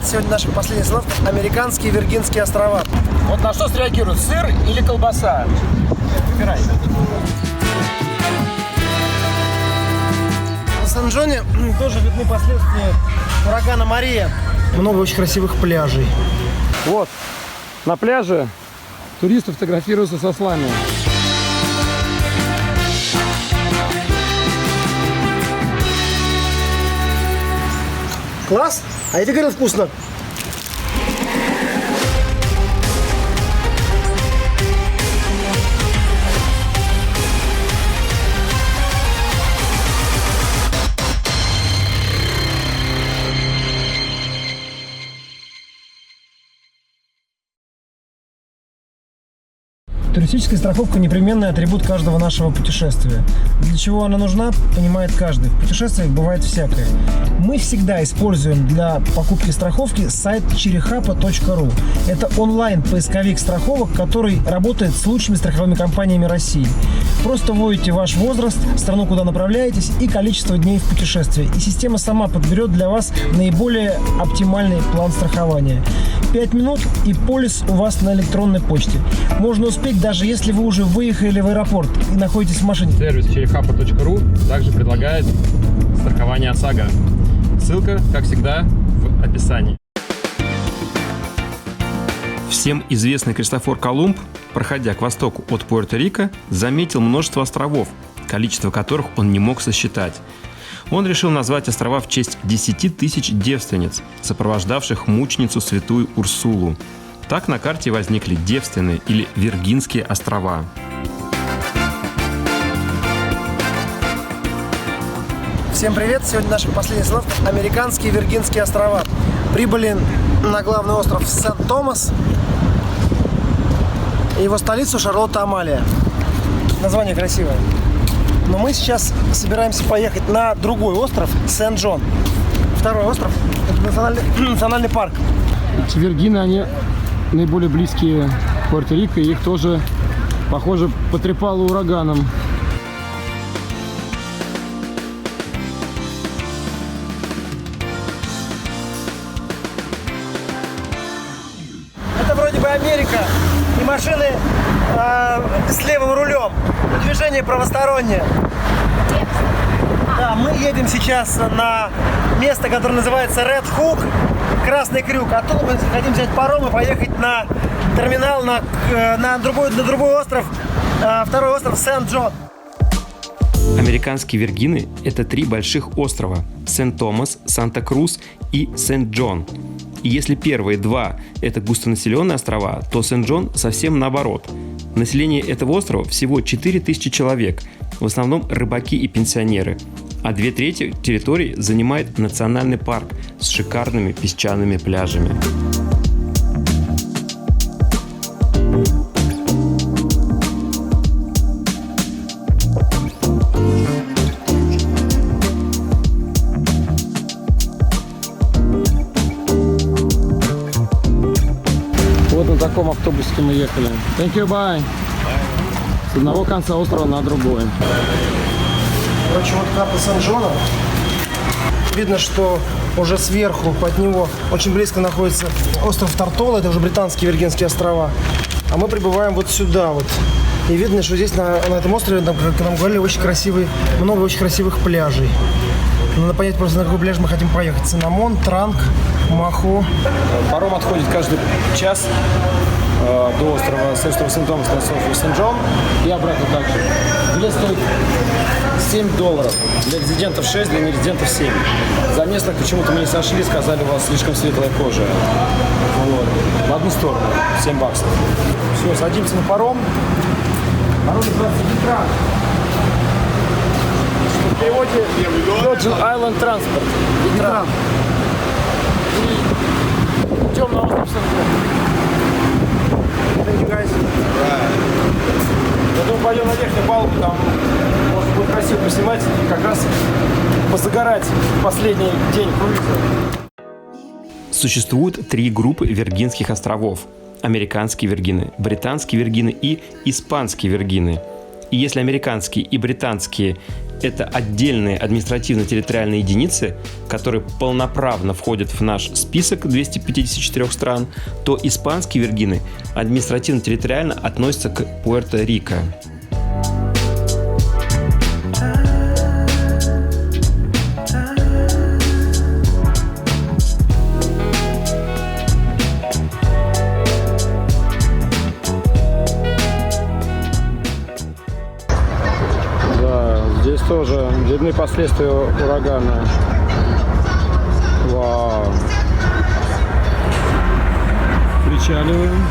Сегодня наша последняя остановка – Американские Виргинские острова. Вот на что среагирует, сыр или колбаса? Выбирай. На Сан-Джоне тоже видны последствия урагана Мария. Много очень красивых пляжей. Вот, на пляже туристы фотографируются со слаймом. Класс? А я тебе говорил, вкусно. Туристическая страховка – непременный атрибут каждого нашего путешествия. Для чего она нужна, понимает каждый. В путешествиях бывает всякое. Мы всегда используем для покупки страховки сайт cherryhapa.ru. Это онлайн-поисковик страховок, который работает с лучшими страховыми компаниями России. Просто вводите ваш возраст, страну, куда направляетесь, и количество дней в путешествии. И система сама подберет для вас наиболее оптимальный план страхования. 5 минут, и полис у вас на электронной почте. Можно успеть, даже если вы уже выехали в аэропорт и находитесь в машине. Сервис cherryhapa.ru также предлагает страхование ОСАГО. Ссылка, как всегда, в описании. Всем известный Кристофор Колумб, проходя к востоку от Пуэрто-Рико, заметил множество островов, количество которых он не мог сосчитать. Он решил назвать острова в честь 10 тысяч девственниц, сопровождавших мученицу святую Урсулу. Так на карте возникли Девственные или Виргинские острова. Всем привет! Сегодня наша последняя остановка – Американские Виргинские острова. Прибыли на главный остров Сент-Томас и его столицу Шарлотта-Амалия. Название красивое. Но мы сейчас собираемся поехать на другой остров Сент-Джон. Второй остров – это национальный парк. Виргины, они наиболее близкие к Пуэрто-Рико, и их тоже, похоже, потрепало ураганом. Это вроде бы Америка, и машины с левым рулем, движение правостороннее. Да, мы едем сейчас на место, которое называется Red Hook, Красный Крюк. Оттуда мы хотим взять паром и поехать на терминал, на другой остров, второй остров Сент-Джон. Американские Виргины – это 3 больших острова – Сент-Томас, Санта-Крус и Сент-Джон. И если первые 2 – это густонаселенные острова, то Сент-Джон совсем наоборот. Население этого острова всего 4000 человек, в основном рыбаки и пенсионеры, а 2/3 территории занимает национальный парк с шикарными песчаными пляжами. Вот на таком автобусике мы ехали. Thank you, bye. С одного конца острова на другой. Короче, вот карта Сент-Джона. Видно, что уже сверху под него очень близко находится остров Тартола. Это уже британские Виргинские острова. А мы прибываем вот сюда вот. И видно, что здесь на этом острове, как нам говорили, много очень красивых пляжей. Надо понять просто, на какой пляж мы хотим поехать. Цинамон, Транк, Махо. Паром отходит каждый час до острова Сент-Томас на остров Сент-Джон и обратно также. Билет стоит $7. Для резидентов 6, для нерезидентов 7. За местных почему-то мы не сошли, сказали, у вас слишком светлая кожа. Вот. В одну сторону, $7. Все, садимся на паром. Паром называется Витран. В переводе Virgin Island Transport. Витран. И идем на остров Сент-Джон. Я думаю, пойдем на верхнюю палубу, там можно будет красиво поснимать и как раз позагорать в последний день круиза. Существует 3 группы Виргинских островов – американские Виргины, британские Виргины и испанские Виргины. И если американские и британские это отдельные административно-территориальные единицы, которые полноправно входят в наш список 254 стран, то испанские Виргины административно-территориально относятся к Пуэрто-Рико. Здесь тоже видны последствия урагана. Вау. Причаливаем.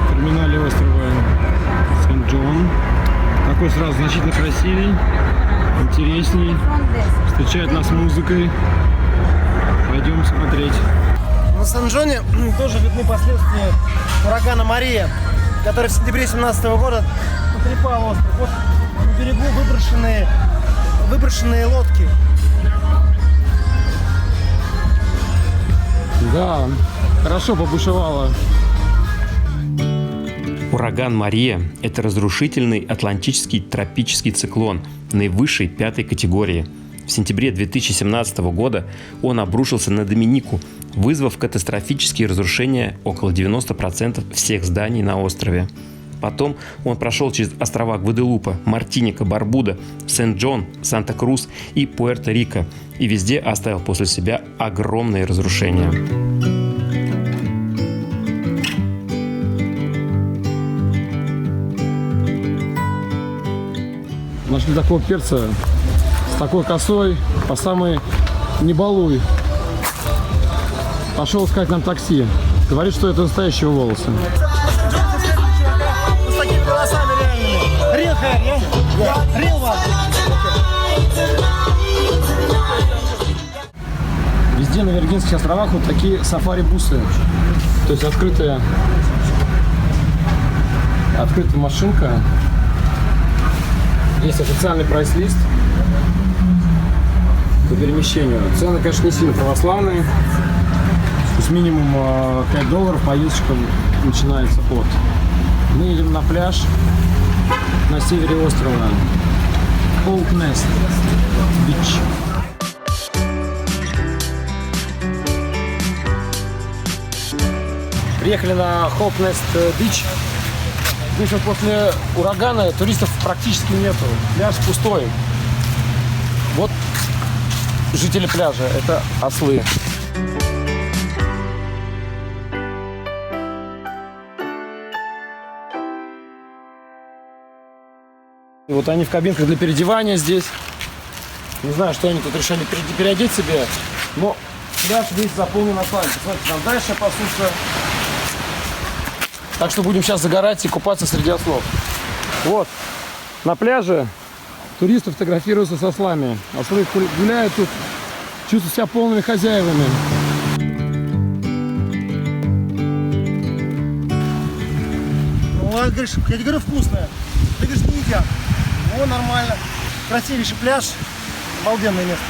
В терминале острова Сент-Джон. Такой сразу значительно красивей, интересней. Встречает нас музыкой. Пойдем смотреть. На Сан-Джоне тоже видны последствия урагана Мария, который в сентябре 2017 года потрепал остров. Вот на берегу выброшенные лодки. Да, хорошо побушевало. Ураган Мария – это разрушительный атлантический тропический циклон наивысшей 5-й категории. В сентябре 2017 года он обрушился на Доминику, вызвав катастрофические разрушения около 90% всех зданий на острове. Потом он прошел через острова Гваделупа, Мартиника, Барбуда, Сент-Джон, Санта-Крус и Пуэрто-Рико и везде оставил после себя огромные разрушения. Нашли такого перца с такой косой, по самой не балуй. Пошел искать нам такси. Говорит, что это настоящие волосы. С такими волосами реальными. Real hair, yeah? Real one. Везде на Виргинских островах вот такие сафари-бусы. То есть открытая машинка. Есть официальный прайс-лист по перемещению. Цены, конечно, не сильно православные. То есть минимум $5 поездочка начинается от. Мы едем на пляж на севере острова Hope Nest Beach. Приехали на Hope Nest Beach. Здесь вот после урагана туристов практически нету. Пляж пустой. Вот жители пляжа. Это ослы. И вот они в кабинках для переодевания здесь. Не знаю, что они тут решили переодеть себе. Но пляж весь заполнен ослами. Смотрите, там дальше пасутся. Так что будем сейчас загорать и купаться среди ослов. Вот, на пляже туристы фотографируются с ослами. Ослы гуляют тут, чувствуют себя полными хозяевами. Ну, я тебе говорю, вкусное. Ты говоришь, не едят. О, нормально. Красивейший пляж. Обалденное место.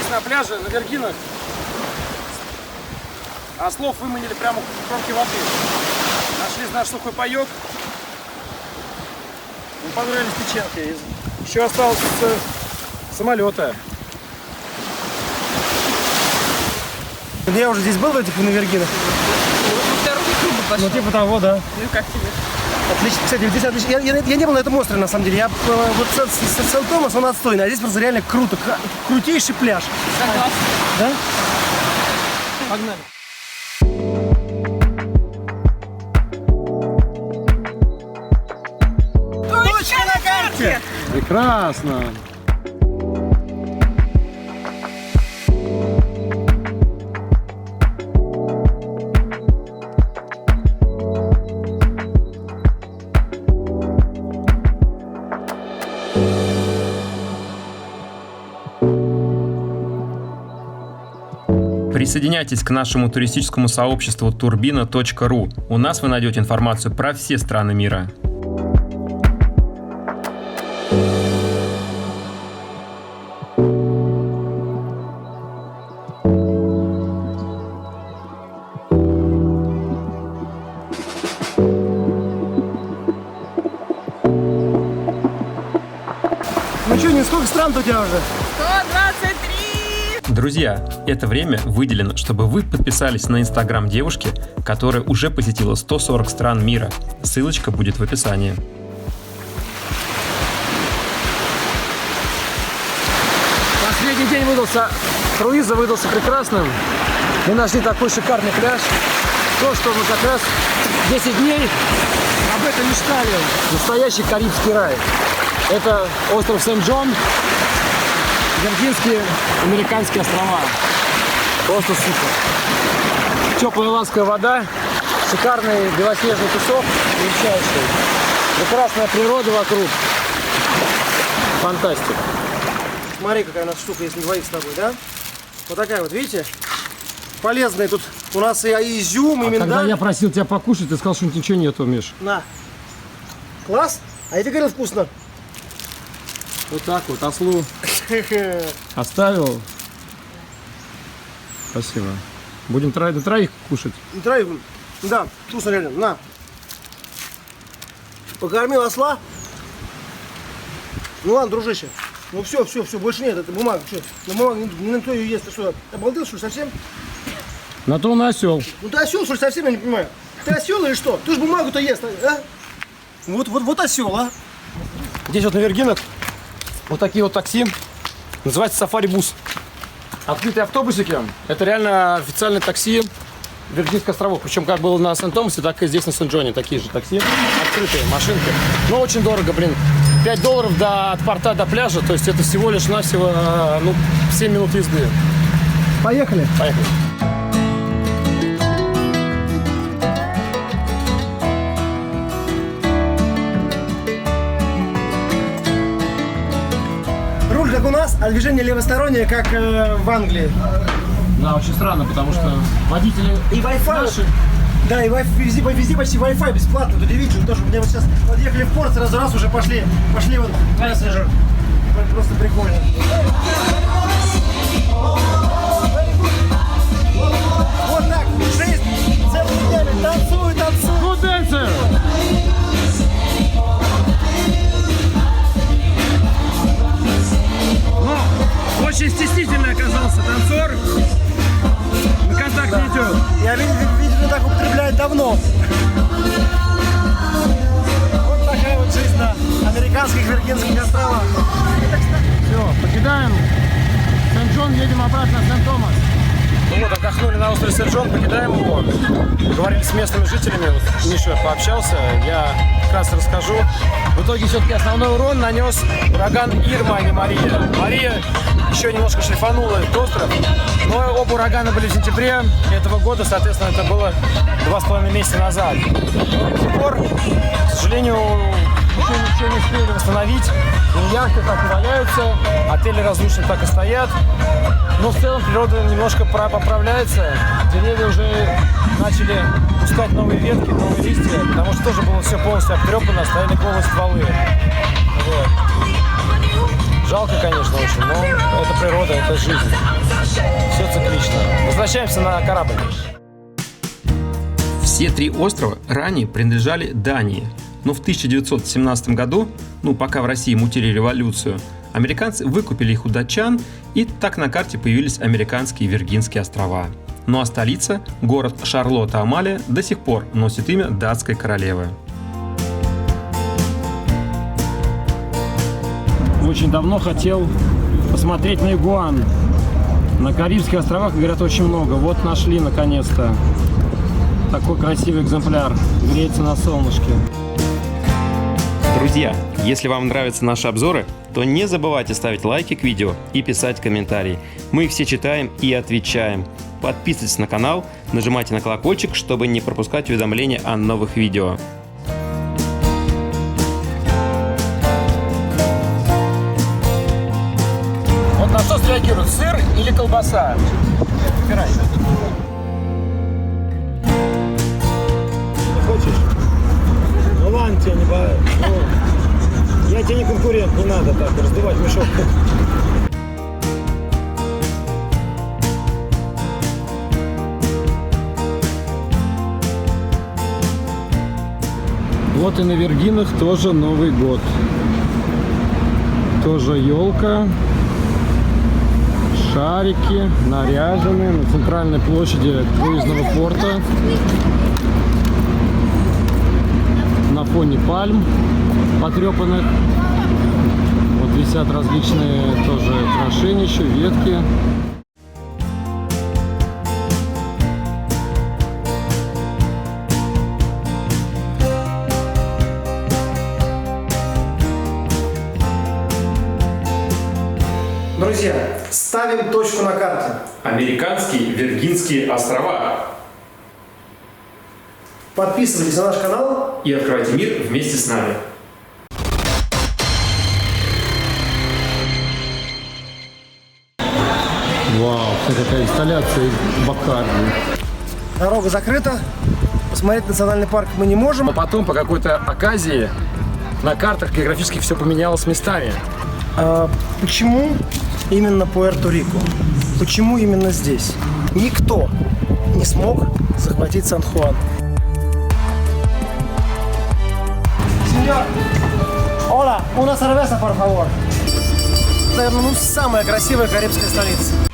На пляже, на Виргинах, ослов выманили прямо в кромке воды. Нашли наш сухой паек. Мы понравились печенкой. Еще осталось с самолета. Я уже здесь был, на Виргинах. Второй круг пошел. Ну, типа того, да. Ну, как тебе? Отлично, кстати, здесь отлично. Я не был на этом острове, на самом деле. Я вот Сент-Томас, он отстойный, а здесь просто реально круто. Крутейший пляж. Согласна. Да? Погнали. Точка на карте! Прекрасно. Присоединяйтесь к нашему туристическому сообществу turbina.ru. У нас вы найдете информацию про все страны мира. стран-то у тебя уже? 123! Друзья, это время выделено, чтобы вы подписались на инстаграм девушки, которая уже посетила 140 стран мира. Ссылочка будет в описании. Последний день круиза выдался прекрасным. Мы нашли такой шикарный пляж. То, что мы как раз 10 дней об этом мечтали. Настоящий Карибский рай. Это остров Сент-Джон, Виргинские американские острова. Просто супер. Теплая ласковая вода, шикарный белоснежный песок, величайший. Прекрасная природа вокруг. Фантастика. Смотри, какая у нас штука есть на двоих с тобой, да? Вот такая вот, видите? Полезная тут у нас и изюм, и миндаль. Когда я просил тебя покушать, ты сказал, что ничего нету, Миш. На. Класс? А я тебе говорил, вкусно. Вот так вот, ослу оставил. Спасибо. Будем до троих кушать. Троих. Да, вкусно реально. На. Покормил осла. Ну ладно, дружище. Ну все, больше нет, это бумага. Что? Ну бумага, не на то ее есть. Ты что, обалдел, что ли, совсем? На то он осел. Ну ты осел, что ли, совсем, я не понимаю. Ты осел или что? Ты же бумагу-то ест, а? Вот осел, а? Здесь вот на Виргинах вот такие вот такси. Называется сафари-бус. Открытые автобусики. Это реально официальное такси Виргинских островов. Причем как было на Сент-Томасе, так и здесь на Сент-Джоне. Такие же такси. Открытые машинки. Но очень дорого, блин. $5 от порта до пляжа. То есть это всего лишь навсего 7 минут езды. Поехали. Поехали. Руль как у нас, а движение левостороннее, как в Англии. Да, очень странно, потому что водители И Wi-Fi. наши. Да, и везде почти Wi-Fi бесплатно. Тут удивительно тоже. Мне вот сейчас подъехали в порт, сразу раз уже пошли вот мессенджер. Просто прикольно. Вот так, жизнь целыми днями танцуй. Good dancer! Очень стеснительный оказался танцор. На контакт не идет. Я, видимо, так употребляют давно. Вот такая вот жизнь на американских Виргинских островах. Все, покидаем Сент-Джон, едем обратно в Сент-Томас. Ну вот, отдохнули на острове Сент-Джон, покидаем его. Говорили с местными жителями, вот Миша пообщался, я как раз расскажу. В итоге все-таки основной урон нанес ураган Ирма, а не Мария. Мария еще немножко шлифанула этот остров, но оба урагана были в сентябре этого года, соответственно, это было 2,5 месяца назад. Но до сих пор, к сожалению, ничего не успели восстановить. И яхты так и валяются, отели разрушены так и стоят. Но в целом природа немножко поправляется. Деревья уже начали пускать новые ветки, новые листья, потому что тоже было все полностью обтрепано, стояли голые стволы. Вот. Жалко, конечно, очень, но это природа, это жизнь. Все циклично. Возвращаемся на корабль. Все три острова ранее принадлежали Дании, но в 1917 году, пока в России мутили революцию, американцы выкупили их у датчан, и так на карте появились американские Виргинские острова. Ну а столица, город Шарлотта-Амалия, до сих пор носит имя датской королевы. Очень давно хотел посмотреть на игуан. На Карибских островах, говорят, очень много. Вот нашли наконец-то. Такой красивый экземпляр. Греется на солнышке. Друзья, если вам нравятся наши обзоры, то не забывайте ставить лайки к видео и писать комментарии. Мы их все читаем и отвечаем. Подписывайтесь на канал, нажимайте на колокольчик, чтобы не пропускать уведомления о новых видео. Вот на что среагирует, сыр или колбаса? Выбирай. Хочешь? Ну ладно, тебе не боюсь. Я тебе не конкурент, не надо так раздувать мешок. Вот и на Виргинах тоже Новый год. тоже елка. Шарики наряжены на центральной площади круизного порта. На фоне пальм потрепанных. Вот висят различные тоже украшения, еще ветки. Друзья, ставим точку на карте. Американские Виргинские острова. Подписывайтесь на наш канал. И открывайте мир вместе с нами. Вау, это какая инсталляция из Бакарди. Дорога закрыта. Посмотреть национальный парк мы не можем. Но потом по какой-то оказии на картах географически все поменялось местами. Почему именно Пуэрто-Рико? Почему именно здесь? Никто не смог захватить Сан-Хуан. Сеньор, hola, una cerveza, por favor. Наверное, самая красивая карибская столица.